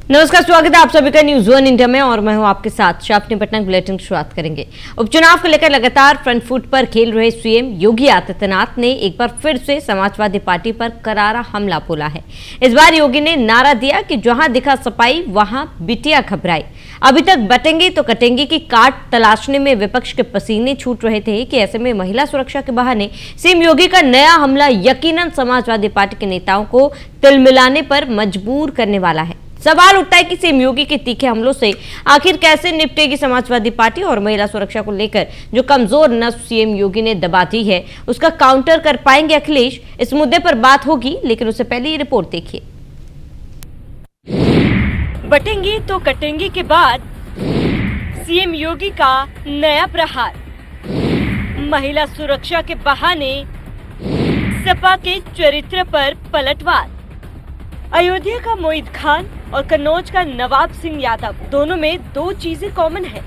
नमस्कार, स्वागत है आप सभी का न्यूज वन इंडिया में और मैं हूं आपके साथ शाफनी पटना। बुलेटिन की शुरुआत करेंगे। उपचुनाव को लेकर लगातार फ्रंट फुट पर खेल रहे सीएम योगी आदित्यनाथ ने एक बार फिर से समाजवादी पार्टी पर करारा हमला बोला है। इस बार योगी ने नारा दिया कि जहां दिखा सपाई वहां बिटिया घबराई। अभी तक बटेंगे तो कटेंगे की काट तलाशने में विपक्ष के पसीने छूट रहे थे कि ऐसे में महिला सुरक्षा के बहाने सीएम योगी का नया हमला यकीनन समाजवादी पार्टी के नेताओं को तिलमिलाने पर मजबूर करने वाला है। सवाल उठता है कि सीएम योगी के तीखे हमलों से आखिर कैसे निपटेगी समाजवादी पार्टी और महिला सुरक्षा को लेकर जो कमजोर नस सीएम योगी ने दबा दी है उसका काउंटर कर पाएंगे अखिलेश। इस मुद्दे पर बात होगी, लेकिन उससे पहले ये रिपोर्ट देखिए। बटेंगे तो कटेंगे के बाद सीएम योगी का नया प्रहार, महिला सुरक्षा के बहाने सपा के चरित्र पर पलटवार। अयोध्या का मोहित खान और कन्नौज का नवाब सिंह यादव, दोनों में दो चीजें कॉमन है।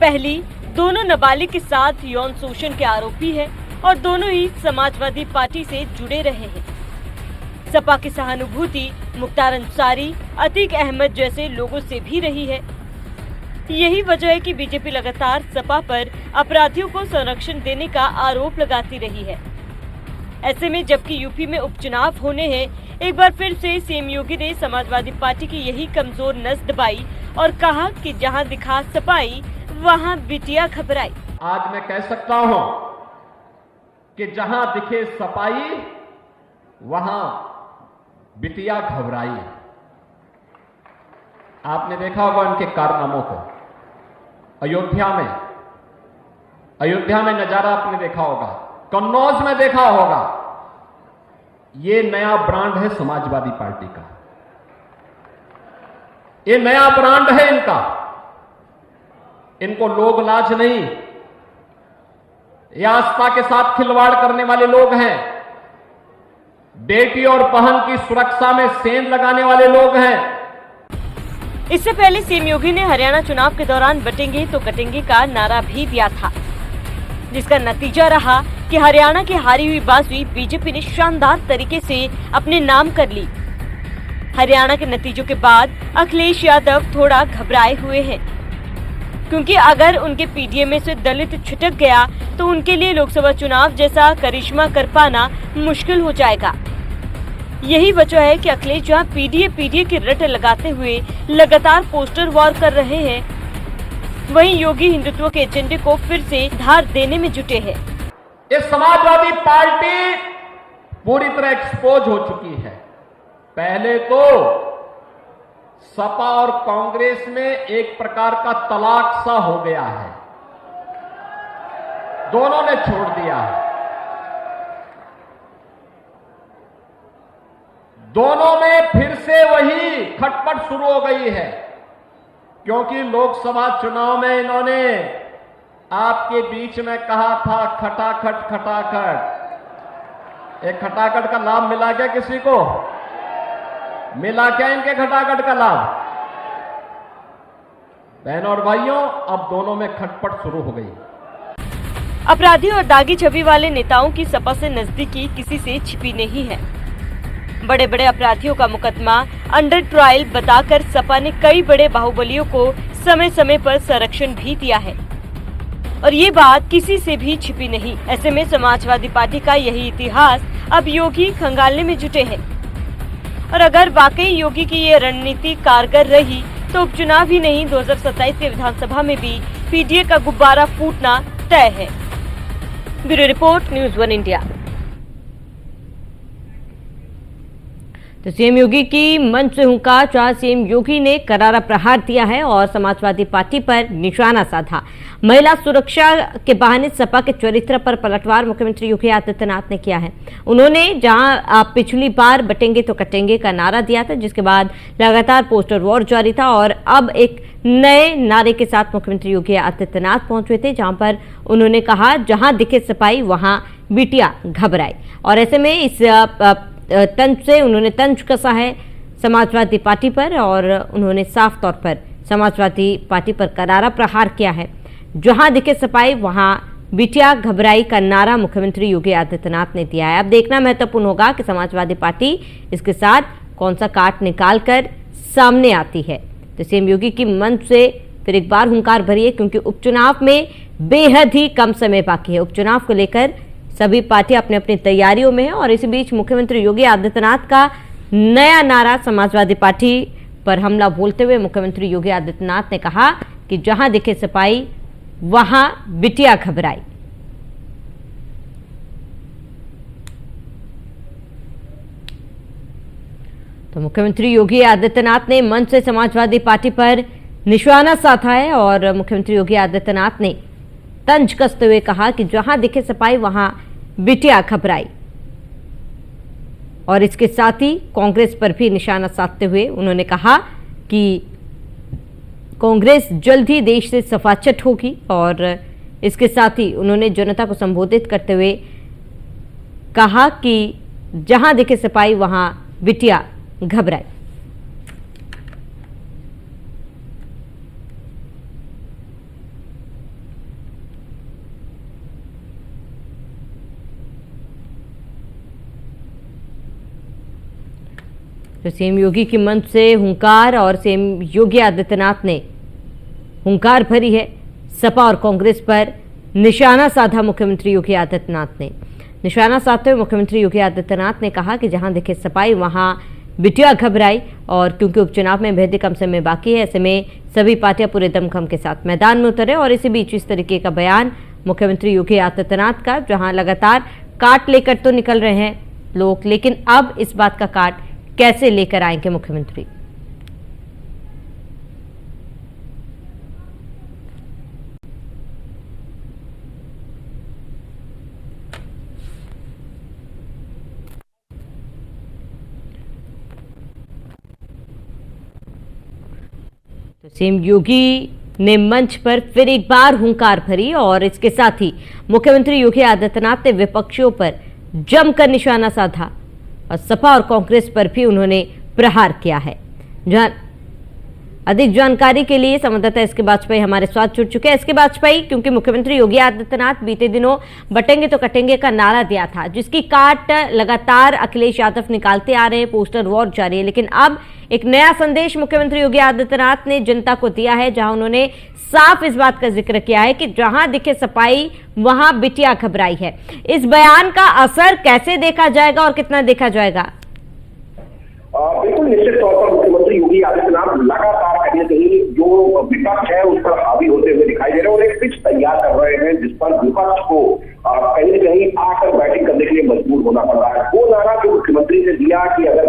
पहली, दोनों नाबालिग के साथ यौन शोषण के आरोपी है और दोनों ही समाजवादी पार्टी से जुड़े रहे हैं। सपा की सहानुभूति मुख्तार अंसारी, अतीक अहमद जैसे लोगों से भी रही है। यही वजह है कि बीजेपी लगातार सपा पर अपराधियों को संरक्षण देने का आरोप लगाती रही है। ऐसे में जबकि यूपी में उपचुनाव होने हैं, एक बार फिर से सीएम योगी ने समाजवादी पार्टी की यही कमजोर नस दबाई और कहा कि जहां दिखा सपाई वहां बिटिया घबराई। आज मैं कह सकता हूं कि जहां दिखे सपाई वहां बिटिया घबराई। आपने देखा होगा उनके कारनामों को। अयोध्या में नजारा आपने देखा होगा, कन्नौज में देखा होगा। ये नया ब्रांड है समाजवादी पार्टी का, ये नया ब्रांड है इनका। इनको लोग लाज नहीं, ये आस्था के साथ खिलवाड़ करने वाले लोग हैं। बेटी और बहन की सुरक्षा में सेंध लगाने वाले लोग हैं। इससे पहले सीएम योगी ने हरियाणा चुनाव के दौरान बटेंगे तो कटेंगे का नारा भी दिया था, जिसका नतीजा रहा कि हरियाणा की हारी हुई बाजी बीजेपी ने शानदार तरीके से अपने नाम कर ली। हरियाणा के नतीजों के बाद अखिलेश यादव थोड़ा घबराए हुए हैं, क्योंकि अगर उनके पीडीए में से दलित छिटक गया तो उनके लिए लोकसभा चुनाव जैसा करिश्मा कर पाना मुश्किल हो जाएगा। यही वजह है कि अखिलेश जहां पीडीए की रट लगाते हुए लगातार पोस्टर वॉर कर रहे हैं, वहीं योगी हिंदुत्व के एजेंडे को फिर से धार देने में जुटे हैं। ये समाजवादी पार्टी पूरी तरह एक्सपोज हो चुकी है। पहले तो सपा और कांग्रेस में एक प्रकार का तलाक सा हो गया है, दोनों ने छोड़ दिया है। दोनों में फिर से वही खटपट शुरू हो गई है, क्योंकि लोकसभा चुनाव में इन्होंने आपके बीच में कहा था खटाखट खटाखट। एक खटाखट का लाभ मिला क्या किसी को? मिला क्या इनके खटाखट का लाभ? बहनों और भाइयों, अब दोनों में खटपट शुरू हो गई। अपराधी और दागी छवि वाले नेताओं की सपा से नजदीकी किसी से छिपी नहीं है। बड़े बड़े अपराधियों का मुकदमा अंडर ट्रायल बताकर सपा ने कई बड़े बाहुबलियों को समय समय पर संरक्षण भी दिया है और ये बात किसी से भी छिपी नहीं। ऐसे में समाजवादी पार्टी का यही इतिहास अब योगी खंगालने में जुटे हैं और अगर वाकई योगी की ये रणनीति कारगर रही तो उपचुनाव ही नहीं, 2027 के विधानसभा में भी पीडीए का गुब्बारा फूटना तय है। Bureau report, news one India. तो सीएम योगी की मंच से हुंकार, जहां सीएम योगी ने करारा प्रहार दिया है और समाजवादी पार्टी पर निशाना साधा। महिला सुरक्षा के बहाने सपा के चरित्र पर पलटवार मुख्यमंत्री योगी आदित्यनाथ ने किया है। उन्होंने जहां पिछली बार बटेंगे तो कटेंगे का नारा दिया था, जिसके बाद लगातार पोस्टर वॉर जारी था और अब एक नए नारे के साथ मुख्यमंत्री योगी आदित्यनाथ पहुंचे थे, जहां पर उन्होंने कहा जहां दिखे सपाई वहां बिटिया घबराई। और ऐसे में इस तंज से उन्होंने तंज कसा है समाजवादी पार्टी पर और उन्होंने साफ तौर पर समाजवादी पार्टी पर करारा प्रहार किया है। जहां दिखे सपाई वहां बिटिया घबराई का नारा मुख्यमंत्री योगी आदित्यनाथ ने दिया है। अब देखना महत्वपूर्ण होगा कि समाजवादी पार्टी इसके साथ कौन सा काट निकालकर सामने आती है। तो सीएम योगी की मंच से फिर एक बार हुंकार भरी है, क्योंकि उपचुनाव में बेहद ही कम समय बाकी है। उपचुनाव को लेकर सभी पार्टियां अपनी अपनी तैयारियों में है और इसी बीच मुख्यमंत्री योगी आदित्यनाथ का नया नारा समाजवादी पार्टी पर हमला बोलते हुए मुख्यमंत्री योगी आदित्यनाथ ने कहा कि जहां दिखे सिपाही वहां बिटिया घबराई। तो मुख्यमंत्री योगी आदित्यनाथ ने मंच से समाजवादी पार्टी पर निशाना साधा है और मुख्यमंत्री योगी आदित्यनाथ ने तंज कसते हुए कहा कि जहां दिखे सिपाही वहां बिटिया घबराई। और इसके साथ ही कांग्रेस पर भी निशाना साधते हुए उन्होंने कहा कि कांग्रेस जल्द ही देश से सफाचट होगी। और इसके साथ ही उन्होंने जनता को संबोधित करते हुए कहा कि जहां दिखे सिपाही वहां बिटिया घबराई। तो सीएम योगी की मंच से हुंकार और सीएम योगी आदित्यनाथ ने हुंकार भरी है। सपा और कांग्रेस पर निशाना साधा मुख्यमंत्री योगी आदित्यनाथ ने। निशाना साधते हुए मुख्यमंत्री योगी आदित्यनाथ ने कहा कि जहां दिखे सपाई वहां बिटिया घबराई। और क्योंकि उपचुनाव में बेहद कम समय बाकी है, ऐसे में सभी पार्टियां पूरे दमखम के साथ मैदान में उतरे। और इसी बीच इस तरीके का बयान मुख्यमंत्री योगी आदित्यनाथ का, जहां लगातार काट लेकर तो निकल रहे हैं लोग, लेकिन अब इस बात का काट कैसे लेकर आएंगे मुख्यमंत्री। तो सीएम योगी ने मंच पर फिर एक बार हुंकार भरी और इसके साथ ही मुख्यमंत्री योगी आदित्यनाथ ने विपक्षियों पर जमकर निशाना साधा और सपा और कांग्रेस पर भी उन्होंने प्रहार किया है। अधिक जानकारी के लिए संवाददाता एसके बाजपेयी हमारे साथ जुड़ चुके हैं। एसके बाजपेयी, क्योंकि मुख्यमंत्री योगी आदित्यनाथ बीते दिनों बटेंगे तो कटेंगे का नारा दिया था, जिसकी काट लगातार अखिलेश यादव निकालते आ रहे हैं, पोस्टर वॉर जारी है, लेकिन अब एक नया संदेश मुख्यमंत्री योगी आदित्यनाथ ने जनता को दिया है, जहां उन्होंने साफ इस बात का जिक्र किया है कि जहां दिखे सपाई वहां बिटिया घबराई है। इस बयान का असर कैसे देखा जाएगा और कितना देखा जाएगा? बिल्कुल निश्चित तौर पर मुख्यमंत्री योगी आदित्यनाथ लगातार कहीं न कहीं जो विपक्ष है उस पर हावी होते हुए दिखाई दे रहे हैं और एक पिच तैयार कर रहे हैं जिस पर विपक्ष को कहीं न कहीं आकर बैटिंग करने के लिए मजबूर होना पड़ रहा है। वो नारा जो मुख्यमंत्री ने दिया कि अगर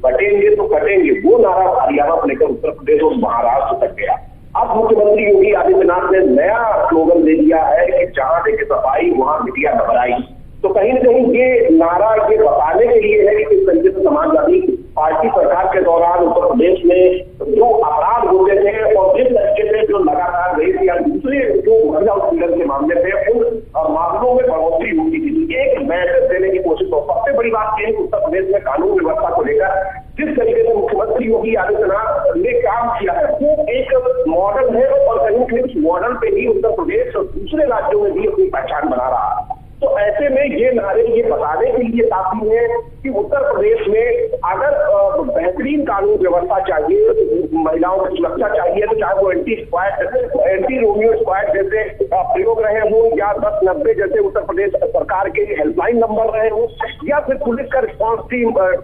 बटेंगे तो कटेंगे, वो नारा हरियाणा को लेकर उत्तर प्रदेश और महाराष्ट्र तक गया। अब मुख्यमंत्री योगी आदित्यनाथ ने नया स्लोगन दे दिया है कि जहां देखे सफाई वहां बिटिया घबराई। तो कहीं न कहीं ये नारा ये बताने के लिए है कि किस तरीके से समाजवादी पार्टी सरकार के दौरान उत्तर प्रदेश में जो अपराध होते थे और जिस तरीके से जो लगातार रेप या दूसरे जो महिला उत्पीड़न के मामले थे उन मामलों में बढ़ोतरी होती थी। एक मैसेज देने की कोशिश। तो सबसे बड़ी बात यह है कि उत्तर प्रदेश में कानून व्यवस्था को लेकर जिस तरीके से मुख्यमंत्री योगी आदित्यनाथ ने काम किया है वो एक मॉडल है और कहीं न कहीं उस मॉडल पे ही उत्तर प्रदेश और दूसरे राज्यों में भी अपनी पहचान बना रहा है। तो ऐसे में ये नारे ये बताने के लिए काफी है कि उत्तर प्रदेश में अगर बेहतरीन कानून व्यवस्था चाहिए, महिलाओं की सुरक्षा चाहिए, तो चाहे वो एंटी रोमियो स्क्वाड जैसे प्रयोग रहे हो या 1090 जैसे उत्तर प्रदेश सरकार के हेल्पलाइन नंबर रहे हो या फिर पुलिस का रिस्पॉन्स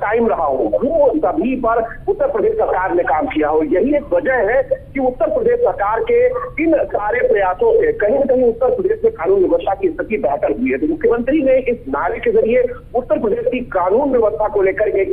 टाइम रहा हो, वो सभी पर उत्तर प्रदेश सरकार ने काम किया हो। यही एक वजह है कि उत्तर प्रदेश सरकार के इन सारे प्रयासों से कहीं न कहीं उत्तर प्रदेश में कानून व्यवस्था की स्थिति बेहतर हुई है। मुख्यमंत्री ने इस नारे के जरिए उत्तर प्रदेश की कानून व्यवस्था को लेकर एक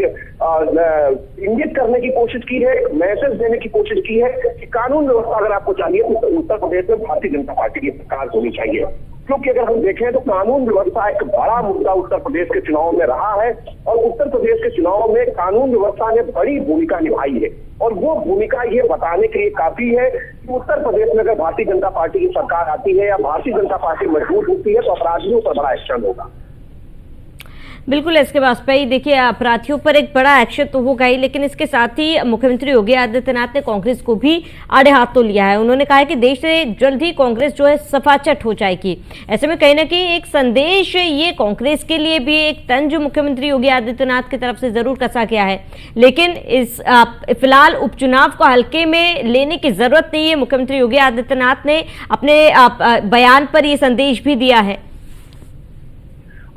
इंगित करने की कोशिश की है, मैसेज देने की कोशिश की है कि कानून व्यवस्था अगर आपको चाहिए तो उत्तर प्रदेश में भारतीय जनता पार्टी की सरकार होनी चाहिए। क्योंकि अगर हम देखें तो कानून व्यवस्था एक बड़ा मुद्दा उत्तर प्रदेश के चुनाव में रहा है और उत्तर प्रदेश के चुनाव में कानून व्यवस्था ने बड़ी भूमिका निभाई है और वो भूमिका ये बताने के लिए काफी है कि उत्तर प्रदेश में अगर भारतीय जनता पार्टी की सरकार आती है या भारतीय जनता पार्टी मजबूत होती है तो अपराधियों पर बड़ा एक्शन होगा। बिल्कुल, इसके वाजपेयी देखिए अपराधियों पर एक बड़ा एक्शन तो होगा ही, लेकिन इसके साथ ही मुख्यमंत्री योगी आदित्यनाथ ने कांग्रेस को भी आड़े हाथ तो लिया है। उन्होंने कहा है कि देश से जल्द ही कांग्रेस जो है सफाचट हो जाएगी। ऐसे में कहीं ना कहीं एक संदेश ये कांग्रेस के लिए भी एक तंज मुख्यमंत्री योगी आदित्यनाथ की तरफ से जरूर कसा गया है, लेकिन इस फिलहाल उपचुनाव को हल्के में लेने की जरूरत नहीं है। मुख्यमंत्री योगी आदित्यनाथ ने अपने बयान पर यह संदेश भी दिया है।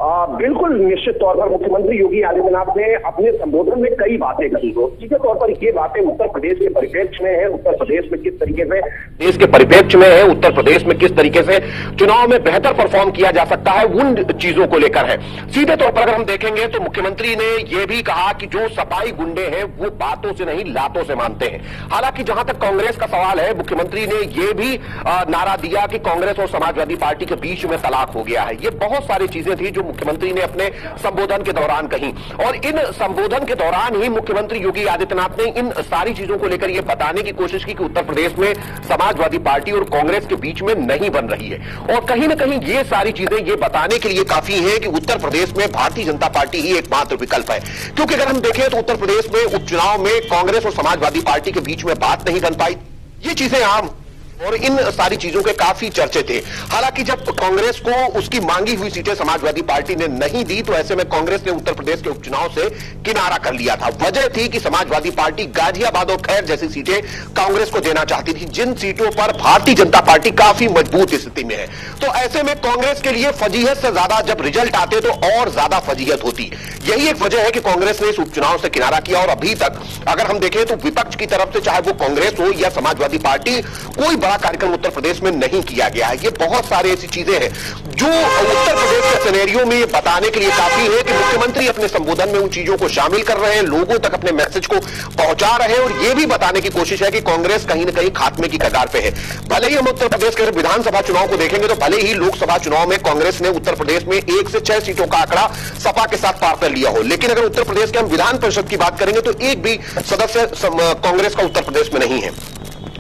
बिल्कुल, निश्चित तौर पर मुख्यमंत्री योगी आदित्यनाथ ने अपने संबोधन में कई बातें कही। तो सीधे तौर पर ये बातें उत्तर प्रदेश के परिप्रेक्ष्य में है, उत्तर प्रदेश में किस तरीके से देश के परिप्रेक्ष्य में है, उत्तर प्रदेश में किस तरीके से चुनाव में बेहतर परफॉर्म किया जा सकता है, उन चीजों को लेकर है। सीधे तौर पर अगर हम देखेंगे तो मुख्यमंत्री ने यह भी कहा कि जो सपाई गुंडे हैं वो बातों से नहीं लातों से मानते हैं। हालांकि जहां तक कांग्रेस का सवाल है, मुख्यमंत्री ने यह भी नारा दिया कि कांग्रेस और समाजवादी पार्टी के बीच में तलाक हो गया है। ये बहुत सारी चीजें थी जो मुख्यमंत्री ने अपने संबोधन के दौरान कही, और इन संबोधन के दौरान ही मुख्यमंत्री योगी आदित्यनाथ ने इन सारी चीजों को लेकर यह बताने की कोशिश की कि उत्तर प्रदेश में समाजवादी पार्टी और कांग्रेस के बीच में नहीं बन रही है। और कहीं ना कहीं ये सारी चीजें ये बताने के लिए काफी है कि उत्तर प्रदेश में भारतीय जनता पार्टी ही एकमात्र विकल्प है। क्योंकि अगर हम देखें तो उत्तर प्रदेश में उपचुनाव में कांग्रेस और समाजवादी पार्टी के बीच में बात नहीं बन पाई। ये चीजें आम और इन सारी चीजों के काफी चर्चे थे। हालांकि जब कांग्रेस को उसकी मांगी हुई सीटें समाजवादी पार्टी ने नहीं दी तो ऐसे में कांग्रेस ने उत्तर प्रदेश के उपचुनाव से किनारा कर लिया था। वजह थी कि समाजवादी पार्टी गाजियाबाद और खैर जैसी सीटें कांग्रेस को देना चाहती थी, जिन सीटों पर भारतीय जनता पार्टी काफी मजबूत स्थिति में है। तो ऐसे में कांग्रेस के लिए फजीहत से ज्यादा जब रिजल्ट आते तो और ज्यादा फजीहत होती। यही एक वजह है कि कांग्रेस ने इस उपचुनाव से किनारा किया। और अभी तक अगर हम देखें तो विपक्ष की तरफ से चाहे वो कांग्रेस हो या समाजवादी पार्टी, कोई बड़ा कार्यक्रम उत्तर प्रदेश में नहीं किया गया है। ये बहुत सारी ऐसी चीजें हैं जो उत्तर प्रदेश के सिनेरियो में ये बताने के लिए काफी है कि मुख्यमंत्री अपने संबोधन में उन चीजों को शामिल कर रहे हैं, लोगों तक अपने मैसेज को पहुंचा रहे हैं, और ये भी बताने की कोशिश है कि कांग्रेस कहीं ना कहीं खात्मे की कगार पे है। भले ही हम उत्तर प्रदेश के विधानसभा चुनाव को देखेंगे तो भले ही लोकसभा चुनाव में कांग्रेस ने उत्तर प्रदेश में 1 से 6 सीटों का आंकड़ा सपा के साथ पार कर लिया हो, लेकिन अगर उत्तर प्रदेश के हम विधान परिषद की बात करेंगे तो एक भी सदस्य कांग्रेस का उत्तर प्रदेश में नहीं है।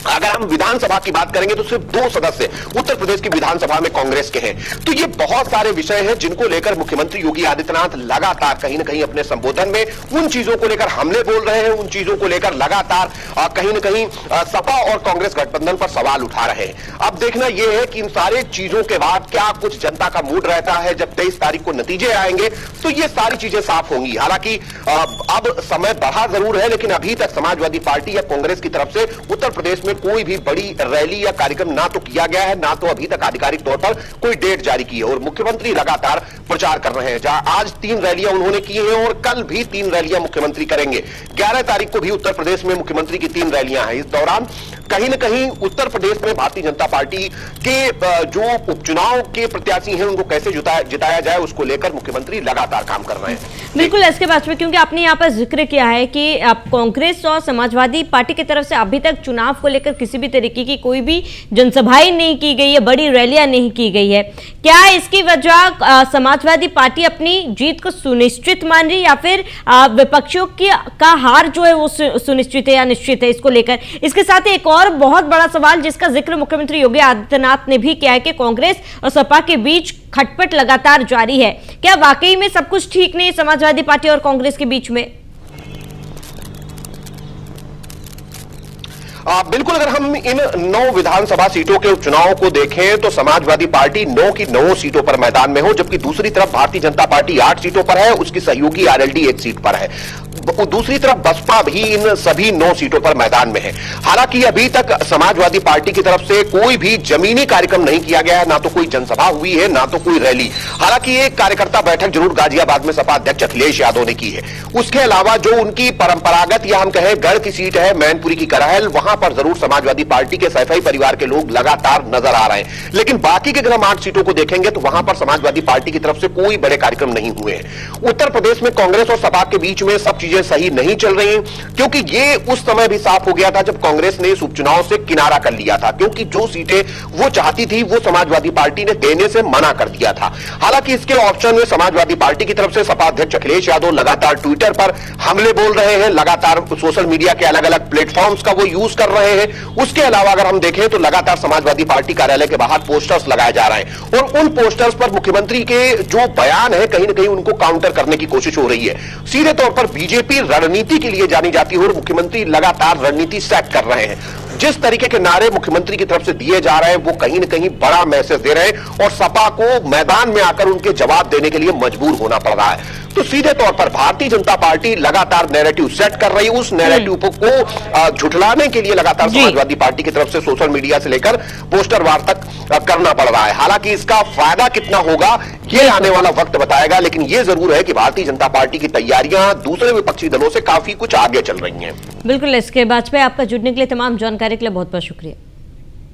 अगर हम विधानसभा की बात करेंगे तो सिर्फ 2 सदस्य उत्तर प्रदेश की विधानसभा में कांग्रेस के हैं। तो ये बहुत सारे विषय हैं जिनको लेकर मुख्यमंत्री योगी आदित्यनाथ लगातार कहीं ना कहीं अपने संबोधन में उन चीजों को लेकर हमले बोल रहे हैं, उन चीजों को लेकर लगातार कहीं ना कहीं सपा और कांग्रेस गठबंधन पर सवाल उठा रहे हैं। अब देखना यह है कि इन सारे चीजों के बाद क्या कुछ जनता का मूड रहता है। जब 23 तारीख को नतीजे आएंगे तो ये सारी चीजें साफ होंगी। हालांकि अब समय बढ़ा जरूर है, लेकिन अभी तक समाजवादी पार्टी या कांग्रेस की तरफ से उत्तर प्रदेश में कोई भी बड़ी रैली या कार्यक्रम ना तो किया गया है, ना तो अभी तक आधिकारिक तौर पर कोई डेट जारी की है। और मुख्यमंत्री लगातार प्रचार कर रहे हैं। जहां आज 3 रैलियां उन्होंने की हैं और कल भी 3 रैलियां मुख्यमंत्री करेंगे। 11 तारीख को भी उत्तर प्रदेश में मुख्यमंत्री की 3 रैलियां हैं। इस दौरान कहीं ना कहीं उत्तर प्रदेश में भारतीय जनता पार्टी के जो उपचुनाव के प्रत्याशी हैं उनको कैसे जिताया जाए उसको लेकर मुख्यमंत्री लगातार काम कर रहे हैं। बिल्कुल, इसके बाद में क्योंकि आपने यहाँ पर जिक्र किया है कि कांग्रेस और समाजवादी पार्टी की तरफ से अभी तक चुनाव को लेकर किसी भी तरीके की कोई भी जनसभाएं नहीं की गई है, बड़ी रैलियां नहीं की गई है। क्या इसकी वजह समाजवादी पार्टी अपनी जीत को सुनिश्चित मान रही, या फिर विपक्षियों का हार जो है वो सुनिश्चित है या निश्चित है, इसको लेकर? इसके साथ ही एक और बहुत बड़ा सवाल जिसका जिक्र मुख्यमंत्री योगी आदित्यनाथ ने भी किया है कि कांग्रेस और सपा के बीच खटपट लगातार जारी है। क्या वाकई में सब कुछ ठीक नहीं समाजवादी पार्टी और कांग्रेस के बीच में? बिल्कुल, अगर हम इन 9 विधानसभा सीटों के उपचुनाव को देखें तो समाजवादी पार्टी 9 की 9 सीटों पर मैदान में हो, जबकि दूसरी तरफ भारतीय जनता पार्टी 8 सीटों पर है, उसकी सहयोगी आरएलडी 1 सीट पर है। दूसरी तरफ बसपा भी इन सभी 9 सीटों पर मैदान में है। हालांकि अभी तक समाजवादी पार्टी की तरफ से कोई भी जमीनी कार्यक्रम नहीं किया गया है, ना तो कोई जनसभा हुई है, ना तो कोई रैली। हालांकि एक कार्यकर्ता बैठक जरूर गाजियाबाद में सपा अध्यक्ष अखिलेश यादव ने की है। उसके अलावा जो उनकी परंपरागत या हम कहें गढ़ की सीट है मैनपुरी की करहल, वहां पर जरूर समाजवादी पार्टी के सैफई परिवार के लोग लगातार नजर आ रहे हैं। लेकिन बाकी के अगर हम 8 सीटों को देखेंगे तो वहां पर समाजवादी पार्टी की तरफ से कोई बड़े कार्यक्रम नहीं हुए हैं। उत्तर प्रदेश में कांग्रेस और सपा के बीच में सब चीजें चीजें सही नहीं चल रही हैं, क्योंकि ये उस समय भी साफ हो गया था जब कांग्रेस ने इस उपचुनाव से किनारा कर लिया था, क्योंकि जो सीटें वो चाहती थी वो समाजवादी पार्टी ने देने से मना कर दिया था। हालांकि इसके ऑप्शन में समाजवादी पार्टी की तरफ से सपा अध्यक्ष अखिलेश यादव लगातार ट्विटर पर हमले बोल रहे हैं, लगातार सोशल मीडिया के अलग अलग प्लेटफॉर्म्स का वो यूज कर रहे हैं। उसके अलावा अगर हम देखें तो लगातार समाजवादी पार्टी कार्यालय के बाहर पोस्टर्स लगाए जा रहे हैं और उन पोस्टर्स पर मुख्यमंत्री के जो बयान है कहीं ना कहीं उनको काउंटर करने की कोशिश हो रही है। सीधे तौर पर बीजेपी रणनीति के लिए जानी जाती है और मुख्यमंत्री लगातार रणनीति सेट कर रहे हैं। जिस तरीके के नारे मुख्यमंत्री की तरफ से दिए जा रहे हैं वो कहीं ना कहीं बड़ा मैसेज दे रहे हैं और सपा को मैदान में आकर उनके जवाब देने के लिए मजबूर होना पड़ रहा है। तो सीधे तौर पर भारतीय जनता पार्टी लगातार नैरेटिव सेट कर रही है। उस नैरेटिव को झुठलाने के लिए लगातार समाजवादी पार्टी की तरफ से सोशल मीडिया से लेकर पोस्टर वार तक करना पड़ रहा है। हालांकि इसका फायदा कितना होगा ये आने वाला वक्त बताएगा, लेकिन ये जरूर है कि भारतीय जनता पार्टी की तैयारियां दूसरे विपक्षी दलों से काफी कुछ आगे चल रही हैं। बिल्कुल, इसके बाद आपका जुड़ने के लिए, तमाम जानकारी के लिए बहुत बहुत शुक्रिया।